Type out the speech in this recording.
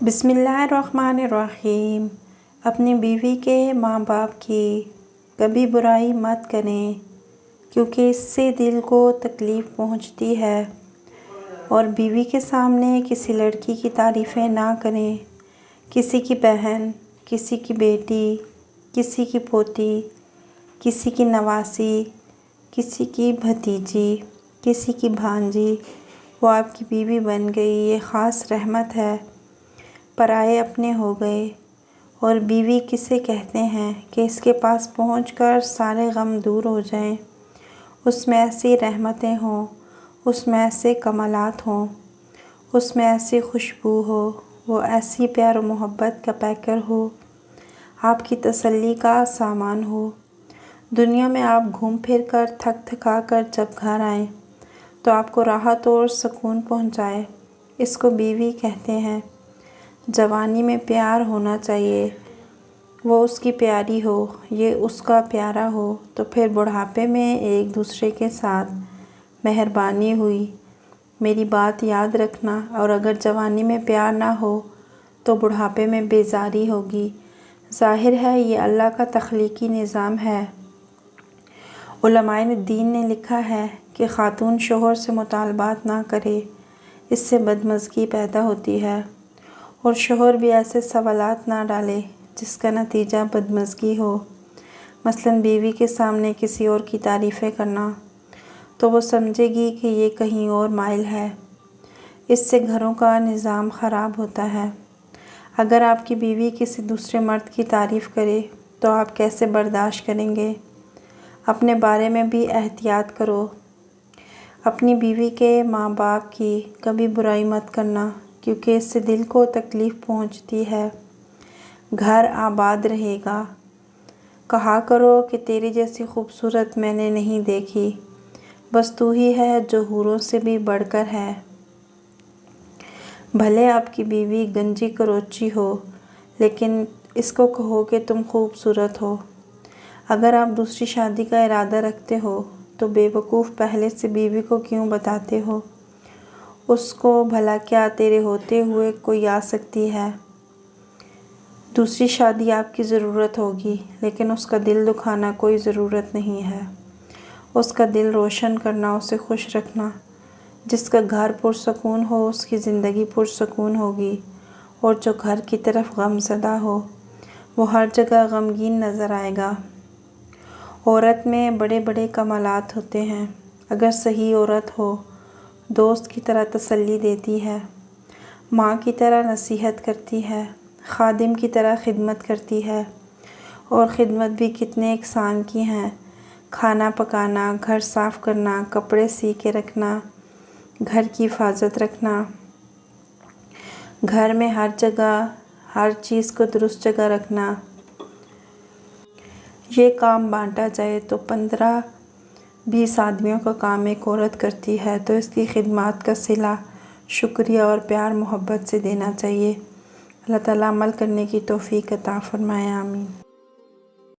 بسم اللہ الرحمن الرحیم۔ اپنی بیوی کے ماں باپ کی کبھی برائی مت کریں، کیونکہ اس سے دل کو تکلیف پہنچتی ہے۔ اور بیوی کے سامنے کسی لڑکی کی تعریفیں نہ کریں، کسی کی بہن، کسی کی بیٹی، کسی کی پوتی، کسی کی نواسی، کسی کی بھتیجی، کسی کی بھانجی۔ وہ آپ کی بیوی بن گئی، یہ خاص رحمت ہے۔ پرائے اپنے ہو گئے۔ اور بیوی کسے کہتے ہیں کہ اس کے پاس پہنچ کر سارے غم دور ہو جائیں، اس میں ایسی رحمتیں ہوں، اس میں ایسے کمالات ہوں، اس میں ایسی خوشبو ہو، وہ ایسی پیار و محبت کا پیکر ہو، آپ کی تسلی کا سامان ہو۔ دنیا میں آپ گھوم پھر کر تھک تھکا کر جب گھر آئیں تو آپ کو راحت اور سکون پہنچائے، اس کو بیوی کہتے ہیں۔ جوانی میں پیار ہونا چاہیے، وہ اس کی پیاری ہو، یہ اس کا پیارا ہو، تو پھر بڑھاپے میں ایک دوسرے کے ساتھ مہربانی ہوئی۔ میری بات یاد رکھنا، اور اگر جوانی میں پیار نہ ہو تو بڑھاپے میں بیزاری ہوگی۔ ظاہر ہے یہ اللہ کا تخلیقی نظام ہے۔ علماء دین نے لکھا ہے کہ خاتون شوہر سے مطالبات نہ کرے، اس سے بدمزگی پیدا ہوتی ہے، اور شوہر بھی ایسے سوالات نہ ڈالے جس کا نتیجہ بدمزگی ہو۔ مثلاً بیوی کے سامنے کسی اور کی تعریفیں کرنا، تو وہ سمجھے گی کہ یہ کہیں اور مائل ہے، اس سے گھروں کا نظام خراب ہوتا ہے۔ اگر آپ کی بیوی کسی دوسرے مرد کی تعریف کرے تو آپ کیسے برداشت کریں گے؟ اپنے بارے میں بھی احتیاط کرو۔ اپنی بیوی کے ماں باپ کی کبھی برائی مت کرنا، کیونکہ اس سے دل کو تکلیف پہنچتی ہے۔ گھر آباد رہے گا۔ کہا کرو کہ تیری جیسی خوبصورت میں نے نہیں دیکھی، بس تو ہی ہے جو حوروں سے بھی بڑھ کر ہے۔ بھلے آپ کی بیوی گنجی کروچی ہو، لیکن اس کو کہو کہ تم خوبصورت ہو۔ اگر آپ دوسری شادی کا ارادہ رکھتے ہو تو بے وقوف پہلے سے بیوی کو کیوں بتاتے ہو؟ اس کو بھلا کیا تیرے ہوتے ہوئے کوئی آ سکتی ہے؟ دوسری شادی آپ کی ضرورت ہوگی، لیکن اس کا دل دکھانا کوئی ضرورت نہیں ہے۔ اس کا دل روشن کرنا، اسے خوش رکھنا۔ جس کا گھر پرسکون ہو اس کی زندگی پرسکون ہوگی، اور جو گھر کی طرف غم زدہ ہو وہ ہر جگہ غمگین نظر آئے گا۔ عورت میں بڑے بڑے کمالات ہوتے ہیں۔ اگر صحیح عورت ہو، دوست کی طرح تسلی دیتی ہے، ماں کی طرح نصیحت کرتی ہے، خادم کی طرح خدمت کرتی ہے، اور خدمت بھی کتنے اقسام کی ہیں: کھانا پکانا، گھر صاف کرنا، کپڑے سی کے رکھنا، گھر کی حفاظت رکھنا، گھر میں ہر جگہ ہر چیز کو درست جگہ رکھنا۔ یہ کام بانٹا جائے تو 15-20 آدمیوں کا کام ایک عورت کرتی ہے، تو اس کی خدمات کا صلہ شکریہ اور پیار محبت سے دینا چاہیے۔ اللہ تعالیٰ عمل کرنے کی توفیق عطا فرمائے، آمین۔